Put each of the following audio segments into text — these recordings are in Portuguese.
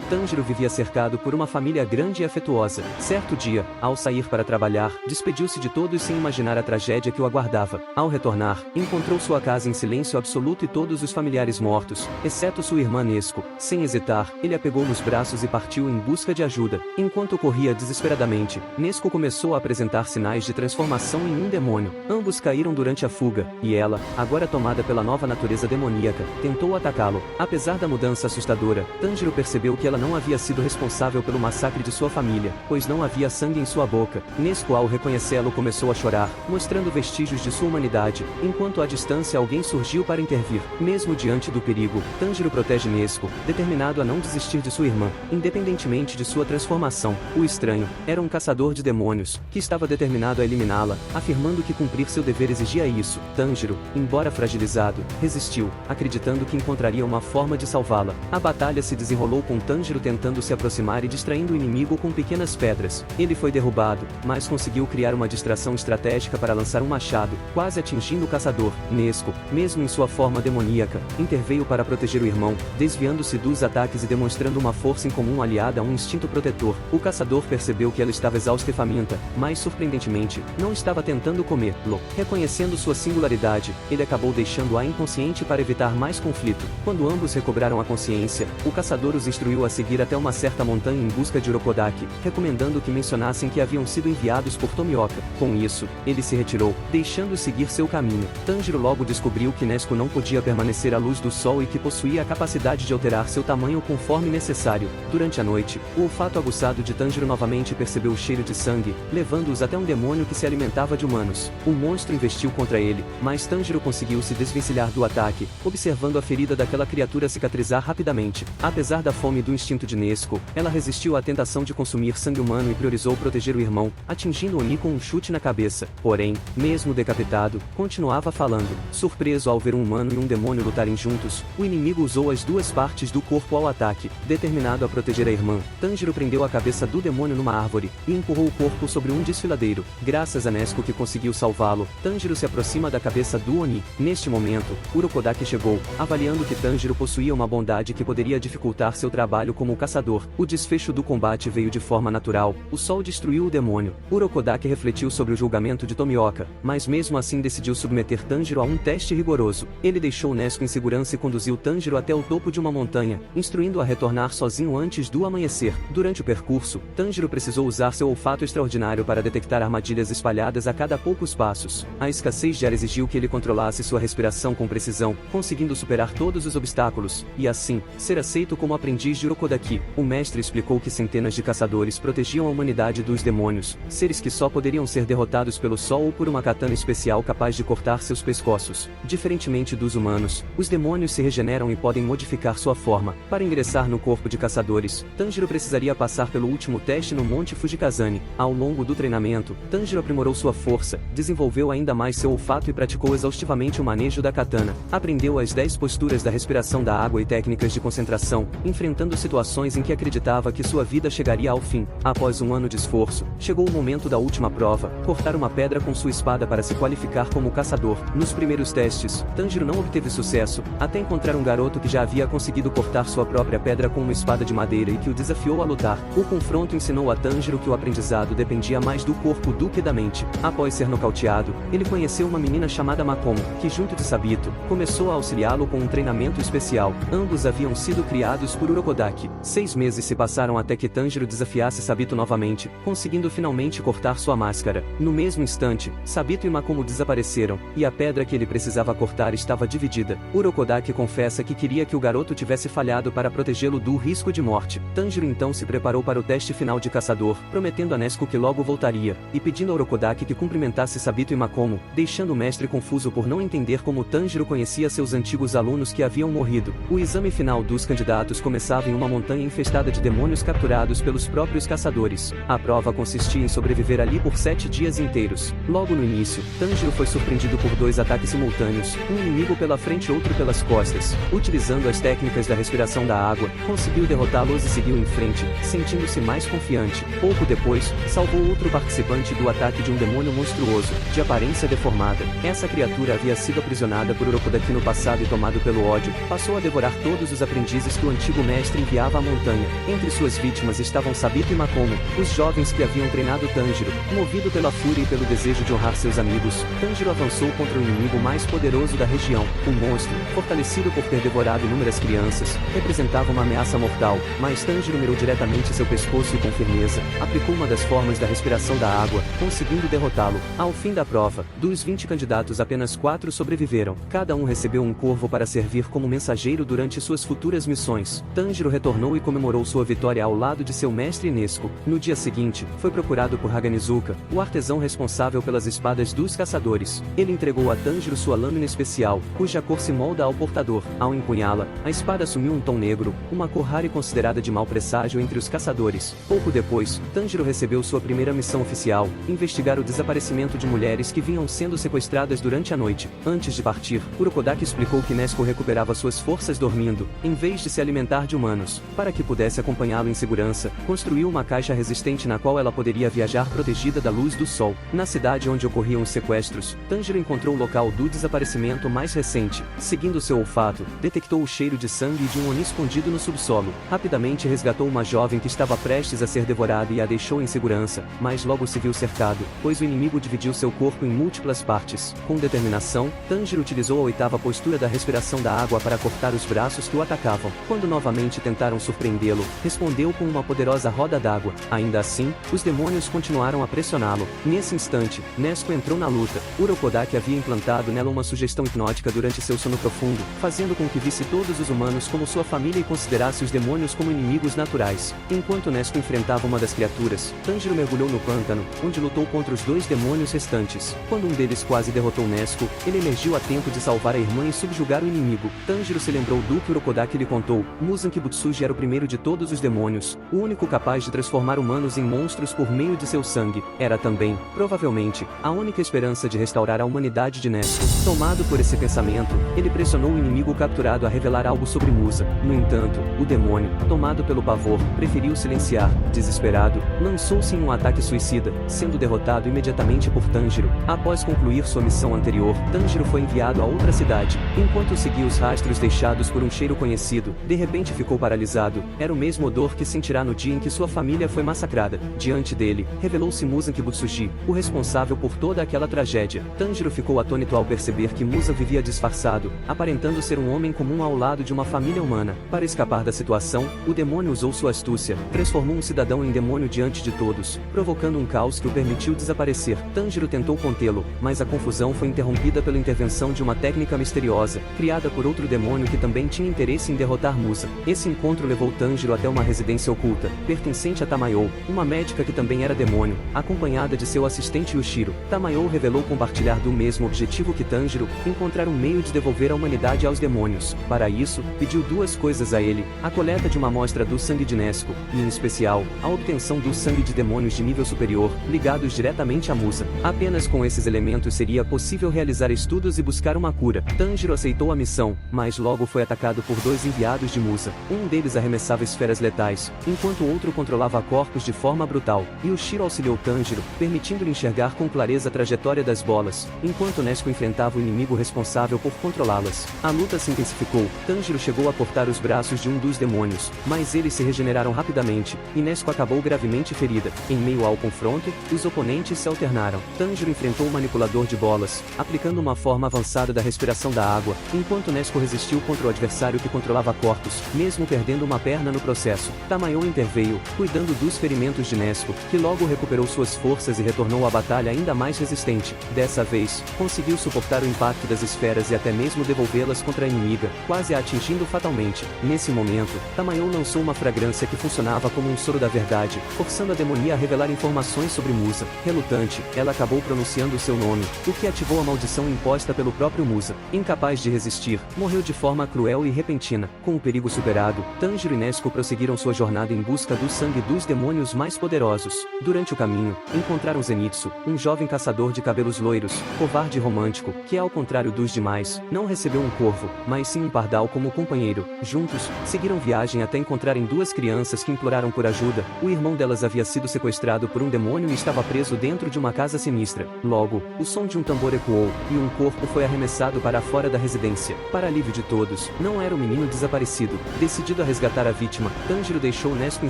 Tanjiro vivia cercado por uma família grande e afetuosa. Certo dia, ao sair para trabalhar, despediu-se de todos sem imaginar a tragédia que o aguardava. Ao retornar, encontrou sua casa em silêncio absoluto e todos os familiares mortos, exceto sua irmã Nezuko. Sem hesitar, ele a pegou nos braços e partiu em busca de ajuda. Enquanto corria desesperadamente, Nezuko começou a apresentar sinais de transformação em um demônio. Ambos caíram durante a fuga, e ela, agora tomada pela nova natureza demoníaca, tentou atacá-lo. Apesar da mudança assustadora, Tanjiro percebeu que ela não havia sido responsável pelo massacre de sua família, pois não havia sangue em sua boca. Nezuko, ao reconhecê-lo, começou a chorar, mostrando vestígios de sua humanidade, enquanto à distância alguém surgiu para intervir. Mesmo diante do perigo, Tanjiro protege Nezuko, determinado a não desistir de sua irmã, independentemente de sua transformação. O estranho era um caçador de demônios, que estava determinado a eliminá-la, afirmando que cumprir seu dever exigia isso. Tanjiro, embora fragilizado, resistiu, acreditando que encontraria uma forma de salvá-la. A batalha se desenrolou com Tanjiro tentando se aproximar e distraindo o inimigo com pequenas pedras. Ele foi derrubado, mas conseguiu criar uma distração estratégica para lançar um machado, quase atingindo o caçador. Nezuko, mesmo em sua forma demoníaca, interveio para proteger o irmão, desviando-se dos ataques e demonstrando uma força incomum aliada a um instinto protetor. O caçador percebeu que ela estava exausta e faminta, mas surpreendentemente, não estava tentando comê-lo. Reconhecendo sua singularidade, ele acabou deixando-a inconsciente para evitar mais conflito. Quando ambos recobraram a consciência, o caçador os instruiu a seguir até uma certa montanha em busca de Urokodaki, recomendando que mencionassem que haviam sido enviados por Tomioka. Com isso, ele se retirou, deixando seguir seu caminho. Tanjiro logo descobriu que Nezuko não podia permanecer à luz do sol e que possuía a capacidade de alterar seu tamanho conforme necessário. Durante a noite, o olfato aguçado de Tanjiro novamente percebeu o cheiro de sangue, levando-os até um demônio que se alimentava de humanos. O monstro investiu contra ele, mas Tanjiro conseguiu se desvencilhar do ataque, observando a ferida daquela criatura cicatrizar rapidamente. Apesar da fome e do instinto de Nezuko, ela resistiu à tentação de consumir sangue humano e priorizou proteger o irmão, atingindo Oni com um chute na cabeça. Porém, mesmo decapitado, continuava falando. Surpreso ao ver um humano e um demônio lutarem juntos, o inimigo usou as duas partes do corpo ao ataque. Determinado a proteger a irmã, Tanjiro prendeu a cabeça do demônio numa árvore, e empurrou o corpo sobre um desfiladeiro. Graças a Nezuko que conseguiu salvá-lo, Tanjiro se aproxima da cabeça do Oni. Neste momento, Urokodaki chegou, avaliando que Tanjiro possuía uma bondade que poderia dificultar seu trabalho como caçador. O desfecho do combate veio de forma natural, o sol destruiu o demônio. Urokodaki refletiu sobre o julgamento de Tomioka, mas mesmo assim decidiu submeter Tanjiro a um teste rigoroso. Ele deixou Nezuko em segurança e conduziu Tanjiro até o topo de uma montanha, instruindo-a a retornar sozinho antes do amanhecer. Durante o percurso, Tanjiro precisou usar seu olfato extraordinário para detectar armadilhas espalhadas a cada poucos passos. A escassez de ar exigiu que ele controlasse sua respiração com precisão, conseguindo superar todos os obstáculos, e assim, ser aceito como aprendiz de Urokodaki. O mestre explicou que centenas de caçadores protegiam a humanidade dos demônios, seres que só poderiam ser derrotados pelo sol ou por uma katana especial capaz de cortar seus pescoços. Diferentemente dos humanos, os demônios se regeneram e podem modificar sua forma. Para ingressar no corpo de caçadores, Tanjiro precisaria passar pelo último teste no Monte Fujikazane. Ao longo do treinamento, Tanjiro aprimorou sua força, desenvolveu ainda mais seu olfato e praticou exaustivamente o manejo da katana. Aprendeu as 10 posturas da respiração da água e técnicas de concentração, enfrentando situações em que acreditava que sua vida chegaria ao fim. Após um ano de esforço, chegou o momento da última prova, cortar uma pedra com sua espada para se qualificar como caçador. Nos primeiros testes, Tanjiro não obteve sucesso, até encontrar um garoto que já havia conseguido cortar sua própria pedra com uma espada de madeira e que o desafiou a lutar. O confronto ensinou a Tanjiro que o aprendizado dependia mais do corpo do que da mente. Após ser nocauteado, ele conheceu uma menina chamada Makomo, que junto de Sabito, começou a auxiliá-lo com um treinamento especial. Ambos haviam sido criados por Urokodaki. 6 meses se passaram até que Tanjiro desafiasse Sabito novamente, conseguindo finalmente cortar sua máscara. No mesmo instante, Sabito e Makomo desapareceram, e a pedra que ele precisava cortar estava dividida. Urokodaki confessa que queria que o garoto tivesse falhado para protegê-lo do risco de morte. Tanjiro então se preparou para o teste final de caçador, prometendo a Nezuko que logo voltaria, e pedindo a Urokodaki que cumprimentasse Sabito e Makomo, deixando o mestre confuso por não entender como Tanjiro conhecia seus antigos alunos que haviam morrido. O exame final dos candidatos começava em uma montanha infestada de demônios capturados pelos próprios caçadores. A prova consistia em sobreviver ali por 7 dias inteiros. Logo no início, Tanjiro foi surpreendido por 2 ataques simultâneos, um inimigo pela frente e outro pelas costas. Utilizando as técnicas da respiração da água, conseguiu derrotá-los e seguiu em frente, sentindo-se mais confiante. Pouco depois, salvou outro participante do ataque de um demônio monstruoso, de aparência deformada. Essa criatura havia sido aprisionada por Urokodaki no passado e tomado pelo ódio, passou a devorar todos os aprendizes que o antigo mestre enviara desafiava a montanha. Entre suas vítimas estavam Sabito e Makomo, os jovens que haviam treinado Tanjiro. Movido pela fúria e pelo desejo de honrar seus amigos, Tanjiro avançou contra o inimigo mais poderoso da região. O monstro, fortalecido por ter devorado inúmeras crianças, representava uma ameaça mortal, mas Tanjiro mirou diretamente seu pescoço e com firmeza, aplicou uma das formas da respiração da água, conseguindo derrotá-lo. Ao fim da prova, dos 20 candidatos apenas 4 sobreviveram. Cada um recebeu um corvo para servir como mensageiro durante suas futuras missões. Tanjiro retornou e comemorou sua vitória ao lado de seu mestre Nezuko. No dia seguinte, foi procurado por Haganizuka, o artesão responsável pelas espadas dos caçadores. Ele entregou a Tanjiro sua lâmina especial, cuja cor se molda ao portador. Ao empunhá-la, a espada assumiu um tom negro, uma cor rara e considerada de mau presságio entre os caçadores. Pouco depois, Tanjiro recebeu sua primeira missão oficial, investigar o desaparecimento de mulheres que vinham sendo sequestradas durante a noite. Antes de partir, Urokodaki explicou que Nezuko recuperava suas forças dormindo, em vez de se alimentar de humanos. Para que pudesse acompanhá-lo em segurança, construiu uma caixa resistente na qual ela poderia viajar protegida da luz do sol. Na cidade onde ocorriam os sequestros, Tanjiro encontrou o local do desaparecimento mais recente. Seguindo seu olfato, detectou o cheiro de sangue e de um Oni escondido no subsolo. Rapidamente resgatou uma jovem que estava prestes a ser devorada e a deixou em segurança, mas logo se viu cercado, pois o inimigo dividiu seu corpo em múltiplas partes. Com determinação, Tanjiro utilizou a oitava postura da respiração da água para cortar os braços que o atacavam. Quando novamente tentaram surpreendê-lo, respondeu com uma poderosa roda d'água. Ainda assim, os demônios continuaram a pressioná-lo. Nesse instante, Nezuko entrou na luta. Urokodaki havia implantado nela uma sugestão hipnótica durante seu sono profundo, fazendo com que visse todos os humanos como sua família e considerasse os demônios como inimigos naturais. Enquanto Nezuko enfrentava uma das criaturas, Tanjiro mergulhou no pântano, onde lutou contra os 2 demônios restantes. Quando um deles quase derrotou Nezuko, ele emergiu a tempo de salvar a irmã e subjugar o inimigo. Tanjiro se lembrou do que Urokodaki lhe contou. Muzan Kibutsuji era o primeiro de todos os demônios, o único capaz de transformar humanos em monstros por meio de seu sangue. Era também, provavelmente, a única esperança de restaurar a humanidade de Nezuko. Tomado por esse pensamento, ele pressionou o inimigo capturado a revelar algo sobre Musa. No entanto, o demônio, tomado pelo pavor, preferiu silenciar. Desesperado, lançou-se em um ataque suicida, sendo derrotado imediatamente por Tanjiro. Após concluir sua missão anterior, Tanjiro foi enviado a outra cidade. Enquanto seguia os rastros deixados por um cheiro conhecido, de repente ficou paralisado. Era o mesmo odor que sentirá no dia em que sua família foi massacrada. Diante dele, revelou-se Muzan Kibutsuji, o responsável por toda aquela tragédia. Tanjiro ficou atônito ao perceber que Musa vivia disfarçado, aparentando ser um homem comum ao lado de uma família humana. Para escapar da situação, o demônio usou sua astúcia, transformou um cidadão em demônio diante de todos, provocando um caos que o permitiu desaparecer. Tanjiro tentou contê-lo, mas a confusão foi interrompida pela intervenção de uma técnica misteriosa, criada por outro demônio que também tinha interesse em derrotar Musa. Esse encontro levou Tanjiro até uma residência oculta, pertencente a Tamayo, uma médica que também era demônio, acompanhada de seu assistente Yushiro. Tamayo revelou compartilhar do mesmo objetivo que Tanjiro, encontrar um meio de devolver a humanidade aos demônios. Para isso, pediu 2 coisas a ele: a coleta de uma amostra do sangue de Nezuko, e em especial, a obtenção do sangue de demônios de nível superior, ligados diretamente a Musa. Apenas com esses elementos seria possível realizar estudos e buscar uma cura. Tanjiro aceitou a missão, mas logo foi atacado por 2 enviados de Musa. Um deles arremessava esferas letais, enquanto o outro controlava corpos de forma brutal. Yushiro auxiliou Tanjiro, permitindo-lhe enxergar com clareza a trajetória das bolas, enquanto Nezuko enfrentava o inimigo responsável por controlá-las. A luta se intensificou. Tanjiro chegou a cortar os braços de um dos demônios, mas eles se regeneraram rapidamente, e Nezuko acabou gravemente ferida. Em meio ao confronto, os oponentes se alternaram. Tanjiro enfrentou o manipulador de bolas, aplicando uma forma avançada da respiração da água, enquanto Nezuko resistiu contra o adversário que controlava corpos, mesmo perdendo uma perna no processo. Tamayo interveio, cuidando dos ferimentos de Nezuko, que logo recuperou suas forças e retornou à batalha ainda mais resistente. Dessa vez, conseguiu suportar o impacto das esferas e até mesmo devolvê-las contra a inimiga, quase a atingindo fatalmente. Nesse momento, Tamayo lançou uma fragrância que funcionava como um soro da verdade, forçando a demonia a revelar informações sobre Musa. Relutante, ela acabou pronunciando seu nome, o que ativou a maldição imposta pelo próprio Musa. Incapaz de resistir, morreu de forma cruel e repentina. Com o perigo superado, Tanjiro e Nezuko prosseguiram sua jornada em busca do sangue dos demônios mais poderosos. Durante o caminho, encontraram Zenitsu, um jovem caçador de cabelos loiros, covarde e romântico, que ao contrário dos demais, não recebeu um corvo, mas sim um pardal como companheiro. Juntos, seguiram viagem até encontrarem 2 crianças que imploraram por ajuda. O irmão delas havia sido sequestrado por um demônio e estava preso dentro de uma casa sinistra. Logo, o som de um tambor ecoou, e um corpo foi arremessado para fora da residência. Para alívio de todos, não era o menino desaparecido. Decidido a resgatar a vítima, Tanjiro deixou Nezuko em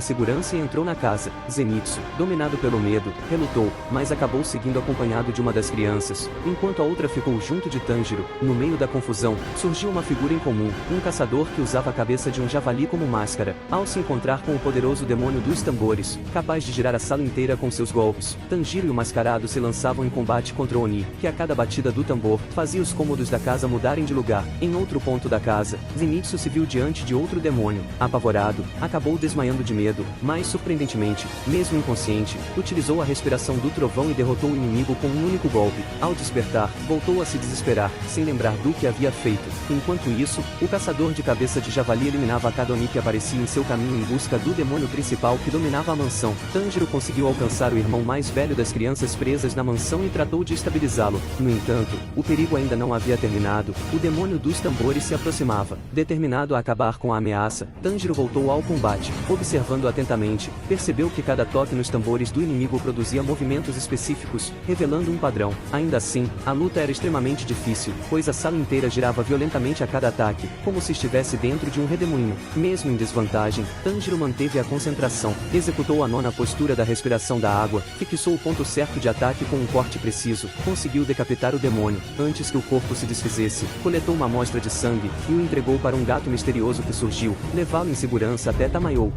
segurança e entrou na casa. Zenitsu, dominado pelo medo, relutou, mas acabou seguindo acompanhado de uma das crianças, enquanto a outra ficou junto de Tanjiro. No meio da confusão, surgiu uma figura incomum, um caçador que usava a cabeça de um javali como máscara. Ao se encontrar com o poderoso demônio dos tambores, capaz de girar a sala inteira com seus golpes, Tanjiro e o mascarado se lançavam em combate contra Oni, que a cada batida do tambor, fazia os cômodos da casa mudarem de lugar. Em outro ponto da casa, Zenitsu se viu diante de outro demônio. Apavorado, acabou desmaiando de medo, mas surpreendentemente, mesmo inconsciente, utilizou a respiração do trovão e derrotou o inimigo com um único golpe. Ao despertar, voltou a se desesperar, sem lembrar do que havia feito. Enquanto isso, o caçador de cabeça de javali eliminava a cada Oni que aparecia em seu caminho em busca do demônio principal que dominava a mansão. Tanjiro conseguiu alcançar o irmão mais velho das crianças presas na mansão e tratou de estabilizá-lo. No entanto, o perigo ainda não havia terminado, o demônio dos tambores se aproximava. Determinado a acabar com a ameaça, Tanjiro voltou ao combate. Observando atentamente, percebeu que cada toque nos tambores do inimigo produzia movimentos específicos, revelando um padrão. Ainda assim, a luta era extremamente difícil, pois a sala inteira girava violentamente a cada ataque, como se estivesse dentro de um redemoinho. Mesmo em desvantagem, Tanjiro manteve a concentração, executou a nona postura da respiração da água, fixou o ponto certo de ataque com um corte preciso, conseguiu decapitar o demônio. Antes que o corpo se desfizesse, coletou uma amostra de sangue e o entregou para um gato misterioso que surgiu, levá-lo em segurança até Tamayo.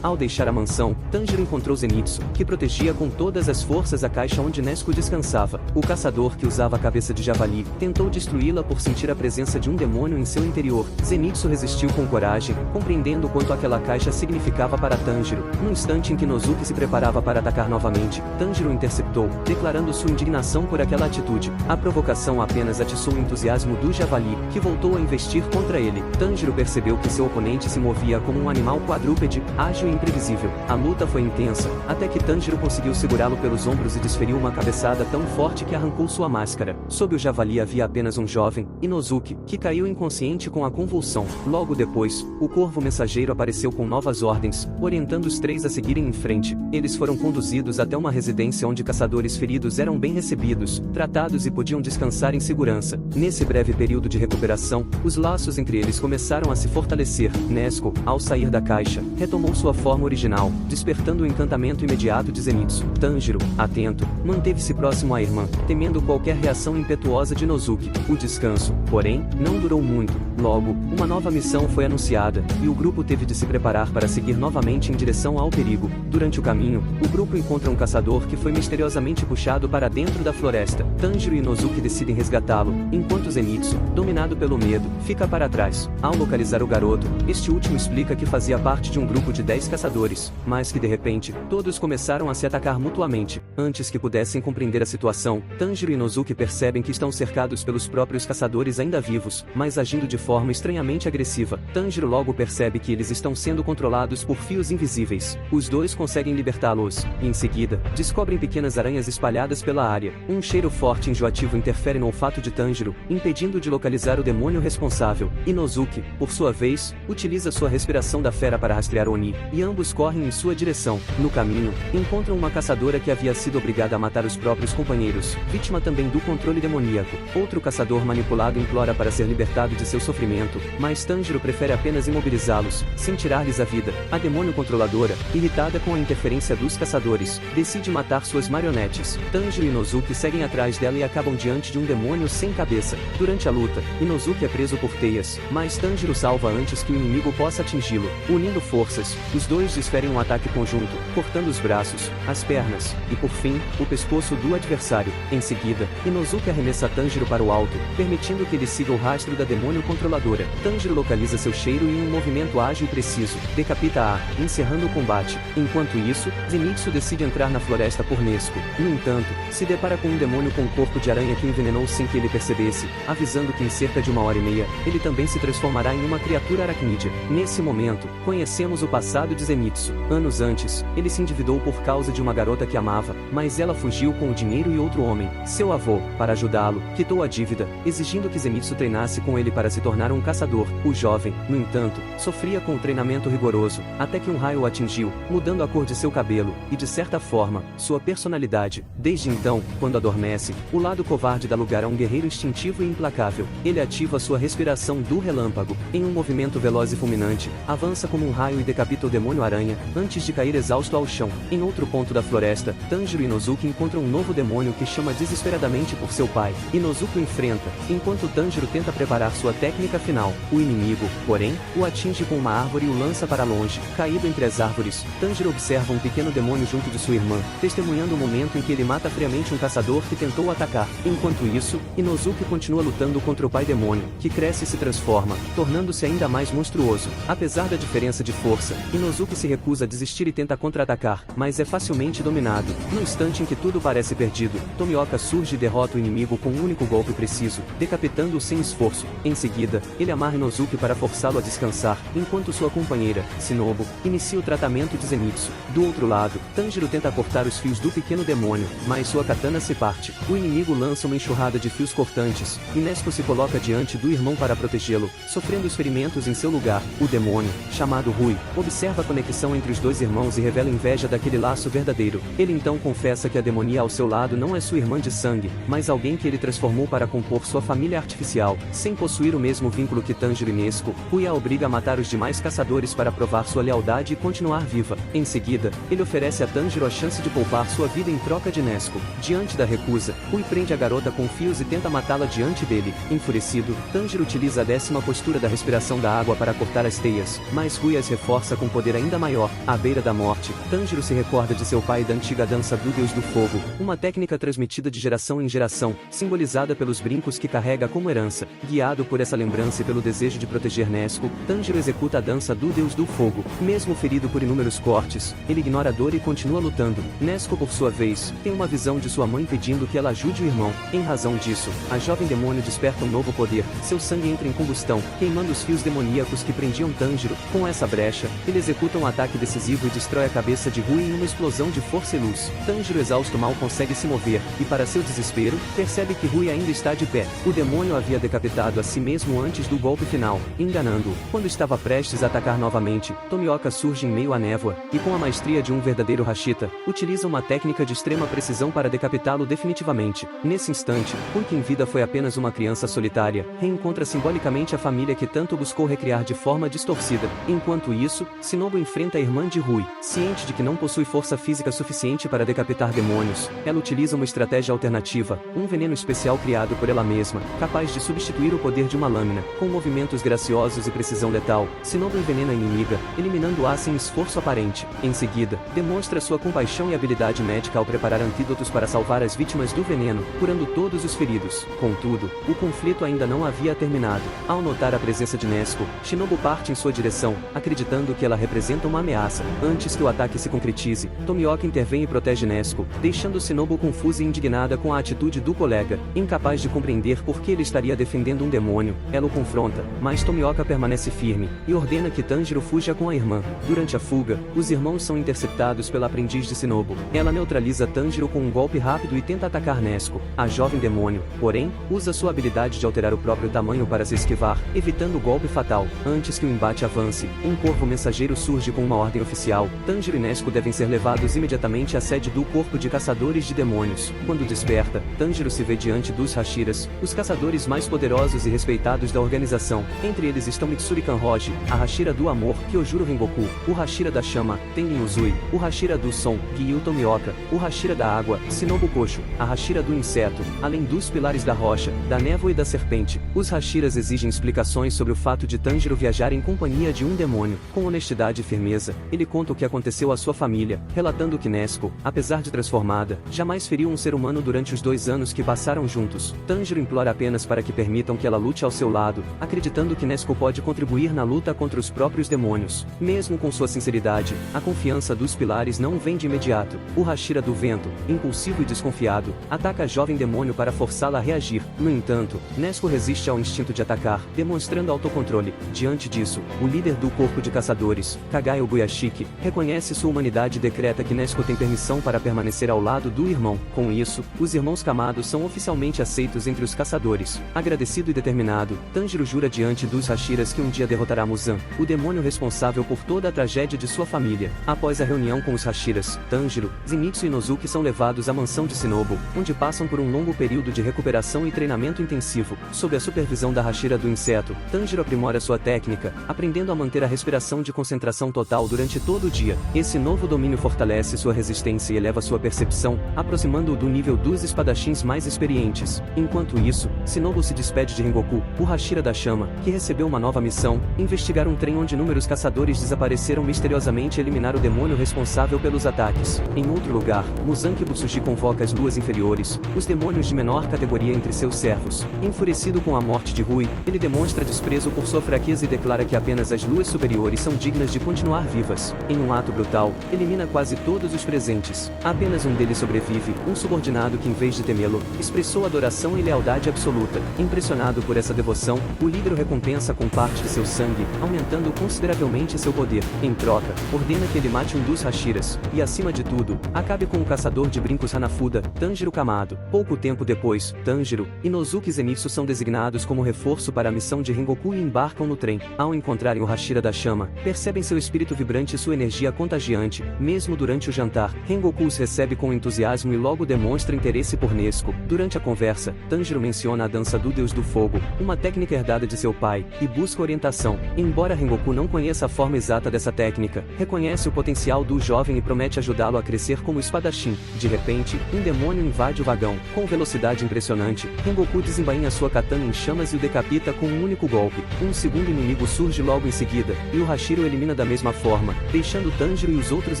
Ao deixar a mansão, Tanjiro encontrou Zenitsu, que protegia com todas as forças a caixa onde Nezuko descansava. O caçador que usava a cabeça de javali, tentou destruí-la por sentir a presença de um demônio em seu interior. Zenitsu resistiu com coragem, compreendendo quanto aquela caixa significava para Tanjiro. No instante em que Inosuke se preparava para atacar novamente, Tanjiro o interceptou, declarando sua indignação por aquela atitude. A provocação apenas atiçou o entusiasmo do javali, que voltou a investir contra ele. Tanjiro percebeu que seu oponente se movia como um animal quadrúpede, ágil e imprevisível. A luta foi intensa, até que Tanjiro conseguiu segurá-lo pelos ombros e desferiu uma cabeçada tão forte que arrancou sua máscara. Sob o javali havia apenas um jovem, Inosuke, que caiu inconsciente com a convulsão. Logo depois, o corvo mensageiro apareceu com novas ordens, orientando os três a seguirem em frente. Eles foram conduzidos até uma residência onde caçadores feridos eram bem recebidos, tratados e podiam descansar em segurança. Nesse breve período de recuperação, os laços entre eles começaram a se fortalecer. Nezuko, ao sair da caixa, retomou sua forma original, despertando o encantamento imediato de Zenitsu. Tanjiro, atento, manteve-se próximo à irmã, temendo qualquer reação impetuosa de Inosuke. O descanso, porém, não durou muito. Logo, uma nova missão foi anunciada, e o grupo teve de se preparar para seguir novamente em direção ao perigo. Durante o caminho, o grupo encontra um caçador que foi misteriosamente puxado para dentro da floresta. Tanjiro e Inosuke decidem resgatá-lo, enquanto Zenitsu, dominado pelo medo, fica para trás. Ao localizar o garoto, este último explica que fazia parte de um grupo de 10 caçadores, mas que de repente, todos começaram a se atacar mutuamente. Antes que pudessem compreender a situação, Tanjiro e Inosuke percebem que estão cercados pelos próprios caçadores ainda vivos, mas agindo de forma estranhamente agressiva. Tanjiro logo percebe que eles estão sendo controlados por fios invisíveis. Os dois conseguem libertá-los, e em seguida, descobrem pequenas aranhas espalhadas pela área. Um cheiro forte e enjoativo interfere no olfato de Tanjiro, impedindo de localizar o demônio responsável. Inosuke, por sua vez, utiliza sua respiração da fera para rastrear Oni, e ambos correm em sua direção. No caminho, encontram uma caçadora que havia sido obrigada a matar os próprios companheiros, vítima também do controle demoníaco. Outro caçador manipulado implora para ser libertado de seu sofrimento, mas Tanjiro prefere apenas imobilizá-los, sem tirar-lhes a vida. A demônio controladora, irritada com a interferência dos caçadores, decide matar suas marionetes. Tanjiro e Inosuke seguem atrás dela e acabam diante de um demônio sem cabeça. Durante a luta, Inosuke é preso por teias, mas Tanjiro salva antes que o inimigo possa atingi-lo. Unindo forças, os dois desferem um ataque conjunto, cortando os braços, as pernas, e por fim, o pescoço do adversário. Em seguida, Inosuke arremessa Tanjiro para o alto, permitindo que ele siga o rastro da demônio controladora. Tanjiro localiza seu cheiro e em um movimento ágil e preciso, decapita-a, encerrando o combate. Enquanto isso, Zenitsu decide entrar na floresta por Nezuko. No entanto, se depara com um demônio com um corpo de aranha que o envenenou sem que ele percebesse, avisando que em cerca de 1h30, ele também se transformará em uma criatura aracnídea. Nesse momento, conhecemos o passado filho de Zenitsu. Anos antes, ele se endividou por causa de uma garota que amava, mas ela fugiu com o dinheiro e outro homem. Seu avô, para ajudá-lo, quitou a dívida, exigindo que Zenitsu treinasse com ele para se tornar um caçador. O jovem, no entanto, sofria com o treinamento rigoroso, até que um raio o atingiu, mudando a cor de seu cabelo, e de certa forma, sua personalidade. Desde então, quando adormece, o lado covarde dá lugar a um guerreiro instintivo e implacável. Ele ativa sua respiração do relâmpago. Em um movimento veloz e fulminante, avança como um raio e decapita o demônio-aranha, antes de cair exausto ao chão. Em outro ponto da floresta, Tanjiro e Inosuke encontram um novo demônio que chama desesperadamente por seu pai. Inosuke o enfrenta, enquanto Tanjiro tenta preparar sua técnica final. O inimigo, porém, o atinge com uma árvore e o lança para longe. Caído entre as árvores, Tanjiro observa um pequeno demônio junto de sua irmã, testemunhando o momento em que ele mata friamente um caçador que tentou atacar. Enquanto isso, Inosuke continua lutando contra o pai demônio, que cresce e se transforma, tornando-se ainda mais monstruoso. Apesar da diferença de força, Inosuke se recusa a desistir e tenta contra-atacar, mas é facilmente dominado. No instante em que tudo parece perdido, Tomioka surge e derrota o inimigo com um único golpe preciso, decapitando-o sem esforço. Em seguida, ele amarra Inosuke para forçá-lo a descansar, enquanto sua companheira, Shinobu, inicia o tratamento de Zenitsu. Do outro lado, Tanjiro tenta cortar os fios do pequeno demônio, mas sua katana se parte. O inimigo lança uma enxurrada de fios cortantes, e Nezuko se coloca diante do irmão para protegê-lo, sofrendo os ferimentos em seu lugar. O demônio, chamado Rui, observa a conexão entre os dois irmãos e revela inveja daquele laço verdadeiro. Ele então confessa que a demonia ao seu lado não é sua irmã de sangue, mas alguém que ele transformou para compor sua família artificial. Sem possuir o mesmo vínculo que Tanjiro e Nezuko, Rui a obriga a matar os demais caçadores para provar sua lealdade e continuar viva. Em seguida, ele oferece a Tanjiro a chance de poupar sua vida em troca de Nezuko. Diante da recusa, Rui prende a garota com fios e tenta matá-la diante dele. Enfurecido, Tanjiro utiliza a 10ª postura da respiração da água para cortar as teias, mas Rui as reforça com poder ainda maior. À beira da morte, Tanjiro se recorda de seu pai e da antiga dança do Deus do Fogo, uma técnica transmitida de geração em geração, simbolizada pelos brincos que carrega como herança. Guiado por essa lembrança e pelo desejo de proteger Nezuko, Tanjiro executa a dança do Deus do Fogo. Mesmo ferido por inúmeros cortes, ele ignora a dor e continua lutando. Nezuko, por sua vez, tem uma visão de sua mãe pedindo que ela ajude o irmão. Em razão disso, a jovem demônio desperta um novo poder. Seu sangue entra em combustão, queimando os fios demoníacos que prendiam Tanjiro. Com essa brecha, ele executa um ataque decisivo e destrói a cabeça de Rui em uma explosão de força e luz. Tanjiro, exausto, mal consegue se mover, e para seu desespero, percebe que Rui ainda está de pé. O demônio havia decapitado a si mesmo antes do golpe final, enganando-o. Quando estava prestes a atacar novamente, Tomioka surge em meio à névoa, e com a maestria de um verdadeiro Hashira, utiliza uma técnica de extrema precisão para decapitá-lo definitivamente. Nesse instante, Rui, que em vida foi apenas uma criança solitária, reencontra simbolicamente a família que tanto buscou recriar de forma distorcida. Enquanto isso, Shinobu enfrenta a irmã de Rui. Ciente de que não possui força física suficiente para decapitar demônios, ela utiliza uma estratégia alternativa, um veneno especial criado por ela mesma, capaz de substituir o poder de uma lâmina. Com movimentos graciosos e precisão letal, Shinobu envenena a inimiga, eliminando-a sem esforço aparente. Em seguida, demonstra sua compaixão e habilidade médica ao preparar antídotos para salvar as vítimas do veneno, curando todos os feridos. Contudo, o conflito ainda não havia terminado. Ao notar a presença de Nezuko, Shinobu parte em sua direção, acreditando que ela representa uma ameaça. Antes que o ataque se concretize, Tomioka intervém e protege Nezuko, deixando Shinobu confusa e indignada com a atitude do colega. Incapaz de compreender por que ele estaria defendendo um demônio, ela o confronta, mas Tomioka permanece firme, e ordena que Tanjiro fuja com a irmã. Durante a fuga, os irmãos são interceptados pela aprendiz de Shinobu. Ela neutraliza Tanjiro com um golpe rápido e tenta atacar Nezuko. A jovem demônio, porém, usa sua habilidade de alterar o próprio tamanho para se esquivar, evitando o golpe fatal. Antes que o embate avance, um corvo mensageiro surge com uma ordem oficial. Tanjiro e Nezuko devem ser levados imediatamente à sede do corpo de caçadores de demônios. Quando desperta, Tanjiro se vê diante dos Hashiras, os caçadores mais poderosos e respeitados da organização. Entre eles estão Mitsuri Kanroji, a Hashira do Amor, Kyojuro Rengoku, o Hashira da Chama, Tengen Uzui, o Hashira do Som, Gyu Tomioka, o Hashira da Água, Shinobu Kosho, a Hashira do Inseto, além dos Pilares da Rocha, da Névoa e da Serpente. Os Hashiras exigem explicações sobre o fato de Tanjiro viajar em companhia de um demônio. Com honestidade e firmeza, ele conta o que aconteceu à sua família, relatando que Nezuko, apesar de transformada, jamais feriu um ser humano durante os 2 anos que passaram juntos. Tanjiro implora apenas para que permitam que ela lute ao seu lado, acreditando que Nezuko pode contribuir na luta contra os próprios demônios. Mesmo com sua sinceridade, a confiança dos Pilares não vem de imediato. O Hashira do Vento, impulsivo e desconfiado, ataca a jovem demônio para forçá-la a reagir. No entanto, Nezuko resiste ao instinto de atacar, demonstrando autocontrole. Diante disso, o líder do corpo de caçadores, Kagayo Buyashiki, reconhece sua humanidade e decreta que Nezuko tem permissão para permanecer ao lado do irmão. Com isso, os irmãos Kamado são oficialmente aceitos entre os caçadores. Agradecido e determinado, Tanjiro jura diante dos Hashiras que um dia derrotará Muzan, o demônio responsável por toda a tragédia de sua família. Após a reunião com os Hashiras, Tanjiro, Zenitsu e Inosuke são levados à mansão de Shinobu, onde passam por um longo período de recuperação e treinamento intensivo. Sob a supervisão da Hashira do inseto, Tanjiro aprimora sua técnica, aprendendo a manter a respiração de concentração total durante todo o dia. Esse novo domínio fortalece sua resistência e eleva sua percepção, aproximando-o do nível dos espadachins mais experientes. Enquanto isso, Shinobu se despede de Rengoku, o Hashira da Chama, que recebeu uma nova missão: investigar um trem onde inúmeros caçadores desapareceram misteriosamente e eliminar o demônio responsável pelos ataques. Em outro lugar, Muzan Kibutsuji convoca as luas inferiores, os demônios de menor categoria entre seus servos. Enfurecido com a morte de Rui, ele demonstra desprezo por sua fraqueza e declara que apenas as luas superiores são dignas de continuar vivas. Em um ato brutal, elimina quase todos os presentes. Apenas um deles sobrevive, um subordinado que, em vez de temê-lo, expressou adoração e lealdade absoluta. Impressionado por essa devoção, o líder o recompensa com parte de seu sangue, aumentando consideravelmente seu poder. Em troca, ordena que ele mate um dos Hashiras, e acima de tudo, acabe com o caçador de brincos Hanafuda, Tanjiro Kamado. Pouco tempo depois, Tanjiro, Inosuke e Zenitsu são designados como reforço para a missão de Rengoku e embarcam no trem. Ao encontrarem o Hashira da Chama, percebem seu espírito vibrante e sua energia contagiante. Mesmo durante o jantar, Rengoku os recebe com entusiasmo e logo demonstra interesse por Nezuko. Durante a conversa, Tanjiro menciona a dança do Deus do Fogo, uma técnica herdada de seu pai, e busca orientação. Embora Rengoku não conheça a forma exata dessa técnica, reconhece o potencial do jovem e promete ajudá-lo a crescer como espadachim. De repente, um demônio invade o vagão. Com velocidade impressionante, Rengoku desembainha sua katana em chamas e o decapita com um único golpe. Um segundo inimigo surge logo em seguida, e o Hashira o elimina da mesma forma, deixando Tanjiro e os outros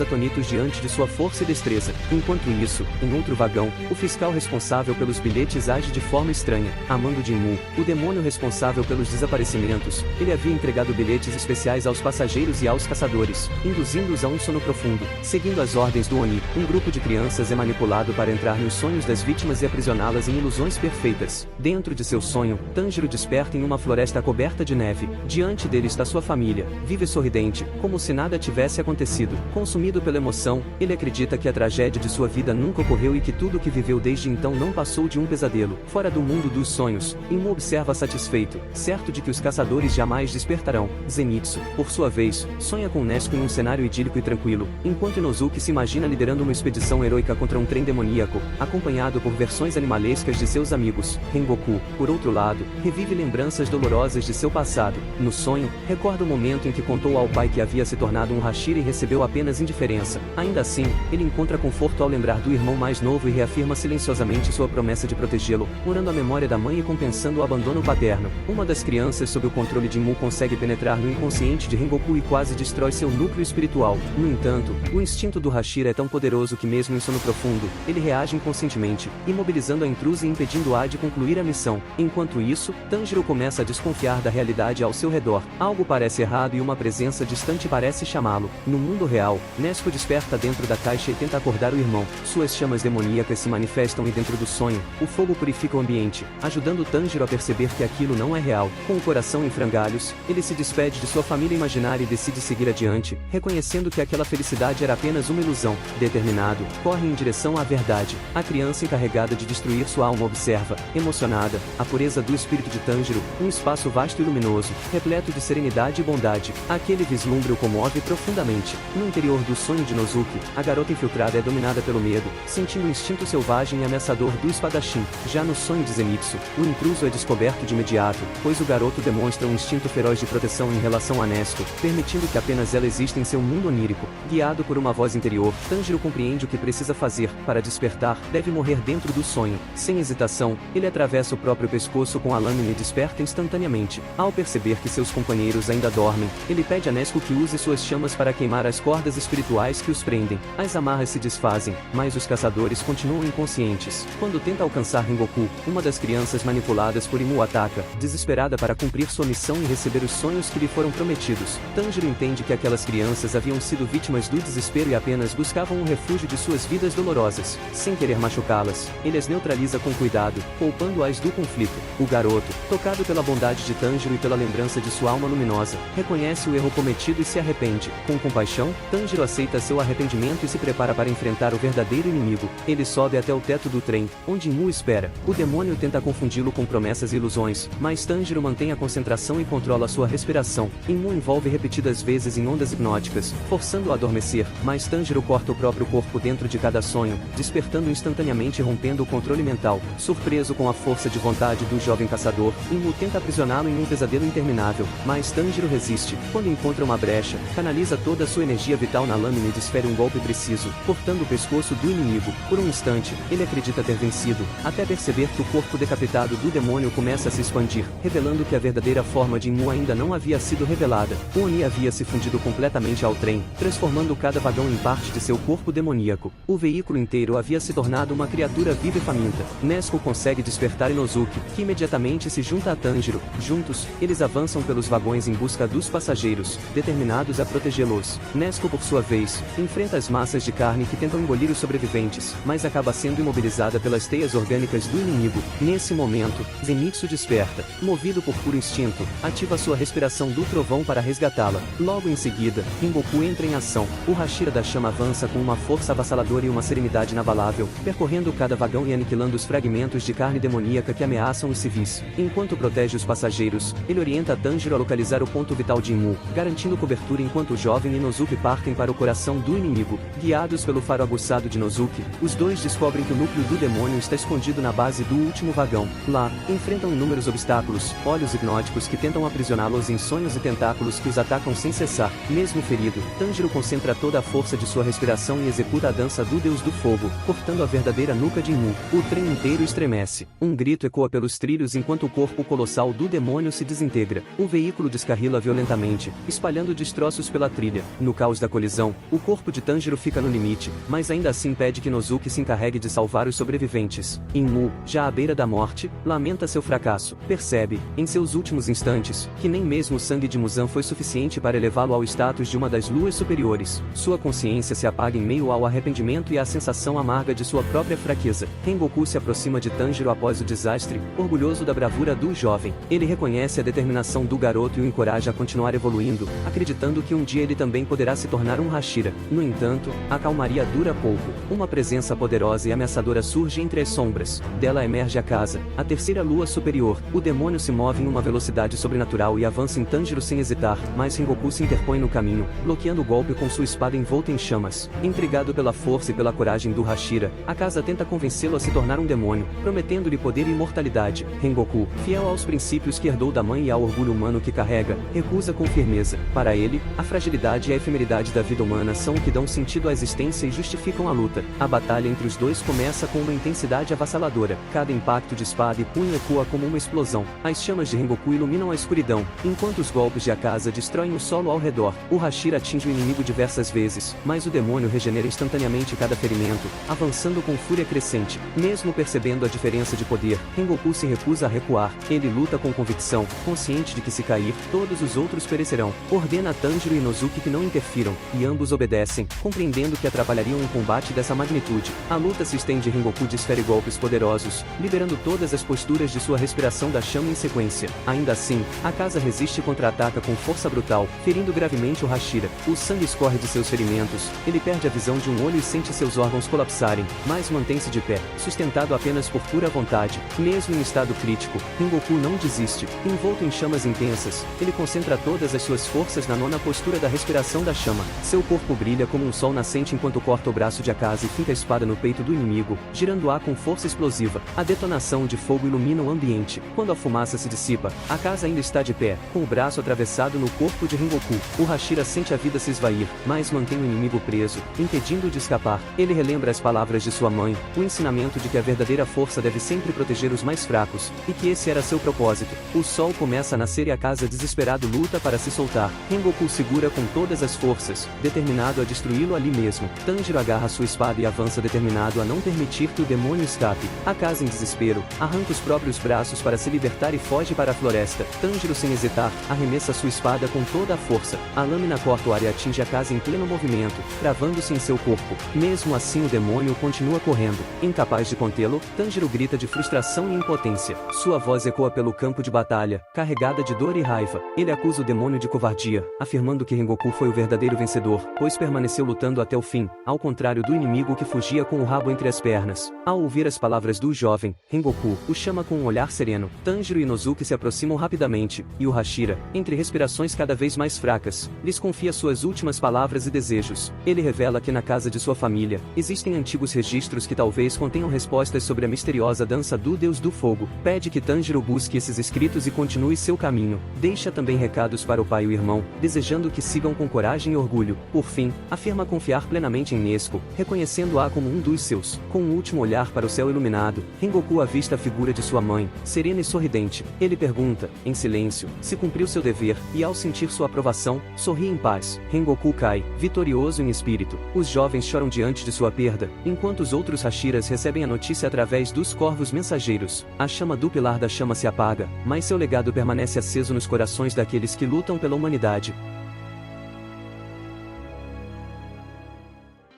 atonitos diante de sua força e destreza. Enquanto isso, em outro vagão, o fiscal responsável pelos bilhetes age de forma estranha. Amando Jinmu, o demônio responsável pelos desaparecimentos, ele havia entregado bilhetes especiais aos passageiros e aos caçadores, induzindo-os a um sono profundo. Seguindo as ordens do Oni, um grupo de crianças é manipulado para entrar nos sonhos das vítimas e aprisioná-las em ilusões perfeitas. Dentro de seu sonho, Tanjiro desperta em uma floresta coberta de neve. Diante dele está sua família, vive sorridente, como se nada tivesse acontecido. Consumido pela emoção, ele acredita que a tragédia de sua vida nunca ocorreu e que tudo o que viveu desde então não passou de um pesadelo. Fora do mundo dos sonhos, Inmu observa satisfeito, certo de que os caçadores jamais despertarão. Zenitsu, por sua vez, sonha com Nezuko em um cenário idílico e tranquilo, enquanto Inosuke se imagina liderando uma expedição heroica contra um trem demoníaco, acompanhado por versões animalescas de seus amigos. Rengoku, por outro lado, revive lembranças dolorosas de seu passado. No sonho, recorda o momento em que contou ao pai que havia se tornado um Hashira e recebeu apenas indiferença. Ainda assim, ele encontra conforto ao lembrar do irmão mais novo e reafirma silenciosamente sua promessa de protegê-lo, honrando a memória da mãe e compensando o abandono paterno. Uma das crianças sob o controle de Inmu consegue penetrar no inconsciente de Rengoku e quase destrói seu núcleo espiritual. No entanto, o instinto do Hashira é tão poderoso que mesmo em sono profundo, ele reage inconscientemente, imobilizando a intrusa e impedindo-a de concluir a missão. Enquanto isso, Tanjiro começa a desconfiar da realidade ao seu redor. Algo parece errado e uma presença distante parece chamá-lo. No mundo real, Nezuko desperta dentro da caixa e tenta acordar o irmão. Suas chamas demoníacas se manifestam e dentro do sonho, o fogo purifica o ambiente, ajudando Tanjiro a perceber que aquilo não é real. Com o coração em frangalhos, ele se despede de sua família imaginária e decide seguir adiante, reconhecendo que aquela felicidade era apenas uma ilusão. Determinado, corre em direção à verdade. A criança encarregada de destruir sua alma observa, emocionada, a pureza do espírito de Tanjiro, um espaço vasto e luminoso, repleto de serenidade e bondade. Aquele vislumbre o comove profundamente. No interior do sonho de Inosuke, a garota infiltrada é dominada pelo medo, sentindo o instinto selvagem e ameaçador do espadachim. Já no sonho de Zenitsu, o intruso é descoberto de imediato, pois o garoto demonstra um instinto feroz de proteção em relação a Nezuko, permitindo que apenas ela exista em seu mundo onírico. Guiado por uma voz interior, Tanjiro compreende o que precisa fazer. Para despertar, deve morrer dentro do sonho. Sem hesitação, ele atravessa o próprio pescoço com a lâmina e desperta instantaneamente. Ao perceber que seus companheiros ainda dormem, ele pede a Nezuko que use suas chamas para queimar as cordas espirituais que os prendem. As amarras se desfazem, mas os caçadores continuam inconscientes. Quando tenta alcançar Rengoku, uma das crianças manipuladas por Inmu ataca, desesperada para cumprir sua missão e receber os sonhos que lhe foram prometidos. Tanjiro entende que aquelas crianças haviam sido vítimas do desespero e apenas buscavam um refúgio de suas vidas dolorosas. Sem querer machucá-las, ele as neutraliza com cuidado, poupando-as do conflito. O garoto, tocado pela bondade de Tanjiro e pela lembrança de sua alma luminosa, reconhece o erro cometido arrependido e se arrepende. Com compaixão, Tanjiro aceita seu arrependimento e se prepara para enfrentar o verdadeiro inimigo. Ele sobe até o teto do trem, onde Inmu espera. O demônio tenta confundi-lo com promessas e ilusões, mas Tanjiro mantém a concentração e controla sua respiração. Inmu envolve repetidas vezes em ondas hipnóticas, forçando-o a adormecer, mas Tanjiro corta o próprio corpo dentro de cada sonho, despertando instantaneamente e rompendo o controle mental. Surpreso com a força de vontade do jovem caçador, Inmu tenta aprisioná-lo em um pesadelo interminável, mas Tanjiro resiste. Quando encontra uma brecha, canaliza toda a sua energia vital na lâmina e desfere um golpe preciso, cortando o pescoço do inimigo. Por um instante, ele acredita ter vencido, até perceber que o corpo decapitado do demônio começa a se expandir, revelando que a verdadeira forma de Inmu ainda não havia sido revelada. O Oni havia se fundido completamente ao trem, transformando cada vagão em parte de seu corpo demoníaco. O veículo inteiro havia se tornado uma criatura viva e faminta. Nezuko consegue despertar Inosuke, que imediatamente se junta a Tanjiro. Juntos, eles avançam pelos vagões em busca dos passageiros, determinados a protegê-los. Nezuko, por sua vez, enfrenta as massas de carne que tentam engolir os sobreviventes, mas acaba sendo imobilizada pelas teias orgânicas do inimigo. Nesse momento, Zenitsu desperta. Movido por puro instinto, ativa sua respiração do trovão para resgatá-la. Logo em seguida, Rengoku entra em ação. O Hashira da Chama avança com uma força avassaladora e uma serenidade inabalável, percorrendo cada vagão e aniquilando os fragmentos de carne demoníaca que ameaçam os civis. Enquanto protege os passageiros, ele orienta Tanjiro a localizar o ponto vital de Inmu, garantindo cobertura enquanto o jovem e Inosuke partem para o coração do inimigo. Guiados pelo faro aguçado de Inosuke, os dois descobrem que o núcleo do demônio está escondido na base do último vagão. Lá, enfrentam inúmeros obstáculos, olhos hipnóticos que tentam aprisioná-los em sonhos e tentáculos que os atacam sem cessar. Mesmo ferido, Tanjiro concentra toda a força de sua respiração e executa a dança do Deus do Fogo, cortando a verdadeira nuca de Inmu. O trem inteiro estremece. Um grito ecoa pelos trilhos enquanto o corpo colossal do demônio se desintegra. O veículo descarrila violentamente, espalhando destroços pela trilha. No caos da colisão, o corpo de Tanjiro fica no limite, mas ainda assim pede que Inosuke se encarregue de salvar os sobreviventes. Inmu, já à beira da morte, lamenta seu fracasso. Percebe, em seus últimos instantes, que nem mesmo o sangue de Muzan foi suficiente para elevá-lo ao status de uma das luas superiores. Sua consciência se apaga em meio ao arrependimento e à sensação amarga de sua própria fraqueza. Rengoku se aproxima de Tanjiro após o desastre, orgulhoso da bravura do jovem. Ele reconhece a determinação do garoto e o encoraja a continuar evoluindo, acreditando que um dia ele também poderá se tornar um Hashira. No entanto, a calmaria dura pouco. Uma presença poderosa e ameaçadora surge entre as sombras. Dela emerge a casa, a terceira lua superior. O demônio se move em uma velocidade sobrenatural e avança em Tanjiro sem hesitar, mas Rengoku se interpõe no caminho, bloqueando o golpe com sua espada envolta em chamas. Intrigado pela força e pela coragem do Hashira, a casa tenta convencê-lo a se tornar um demônio, prometendo-lhe poder e imortalidade. Rengoku, fiel aos princípios que herdou da mãe e ao orgulho humano que carrega, recusa com firmeza. Para ele, a fragilidade e a efemeridade da vida humana são o que dão sentido à existência e justificam a luta. A batalha entre os dois começa com uma intensidade avassaladora. Cada impacto de espada e punho ecoa como uma explosão. As chamas de Rengoku iluminam a escuridão, enquanto os golpes de Akaza destroem o solo ao redor. O Hashira atinge o inimigo diversas vezes, mas o demônio regenera instantaneamente cada ferimento, avançando com fúria crescente. Mesmo percebendo a diferença de poder, Rengoku se recusa a recuar. Ele luta com convicção, consciente de que se cair, todos os outros perecerão. Ordena a Tanjiro e Inosuke que não interfiram, e ambos obedecem, compreendendo que atrapalhariam um combate dessa magnitude. A luta se estende e Rengoku desfere golpes poderosos, liberando todas as posturas de sua respiração da chama em sequência. Ainda assim, a casa resiste e contra-ataca com força brutal, ferindo gravemente o Hashira. O sangue escorre de seus ferimentos, ele perde a visão de um olho e sente seus órgãos colapsarem, mas mantém-se de pé, sustentado apenas por pura vontade. Mesmo em estado crítico, Rengoku não desiste. Envolto em chamas intensas, ele concentra todas as suas forças na nona postura da respiração da chama. Seu corpo brilha como um sol nascente enquanto corta o braço de Akaza e finca a espada no peito do inimigo, girando-a com força explosiva. A detonação de fogo ilumina o ambiente. Quando a fumaça se dissipa, Akaza ainda está de pé, com o braço atravessado no corpo de Rengoku. O Hashira sente a vida se esvair, mas mantém o inimigo preso, impedindo-o de escapar. Ele relembra as palavras de sua mãe, o ensinamento de que a verdadeira força deve sempre proteger os mais fracos, e que esse era seu propósito. O sol começa a nascer e Akaza desesperado luta para se soltar. Rengoku segura com todas as forças, determinado a destruí-lo ali mesmo. Tanjiro agarra sua espada e avança determinado a não permitir que o demônio escape. Akaza em desespero, arranca os próprios braços para se libertar e foge para a floresta. Tanjiro sem hesitar, arremessa sua espada com toda a força. A lâmina corta o ar e atinge Akaza em pleno movimento, cravando-se em seu corpo. Mesmo assim o demônio continua correndo. Incapaz de contê-lo, Tanjiro grita de frustração e impotência. Sua voz ecoa pelo campo de batalha, carregada de dor e raiva. Ele acusa o demônio de covardia, Hashira, afirmando que Rengoku foi o verdadeiro vencedor, pois permaneceu lutando até o fim, ao contrário do inimigo que fugia com o rabo entre as pernas. Ao ouvir as palavras do jovem, Rengoku o chama com um olhar sereno. Tanjiro e Inosuke se aproximam rapidamente, e o Hashira, entre respirações cada vez mais fracas, lhes confia suas últimas palavras e desejos. Ele revela que na casa de sua família, existem antigos registros que talvez contenham respostas sobre a misteriosa dança do Deus do Fogo. Pede que Tanjiro busque esses escritos e continue seu caminho. Deixa também recados para o pai e o irmão, desejando que sigam com coragem e orgulho. Por fim, afirma confiar plenamente em Nezuko, reconhecendo-a como um dos seus. Com um último olhar para o céu iluminado, Rengoku avista a figura de sua mãe, serena e sorridente. Ele pergunta, em silêncio, se cumpriu seu dever, e ao sentir sua aprovação, sorri em paz. Rengoku cai, vitorioso em espírito. Os jovens choram diante de sua perda, enquanto os outros Hashiras recebem a notícia através dos corvos mensageiros. A chama do Pilar da Chama se apaga, mas seu legado permanece aceso nos corações daqueles que lutam pela humanidade.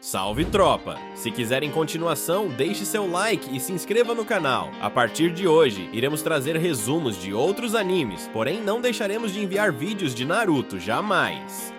Salve tropa! Se quiserem continuação, deixe seu like e se inscreva no canal. A partir de hoje, iremos trazer resumos de outros animes, porém não deixaremos de enviar vídeos de Naruto, jamais!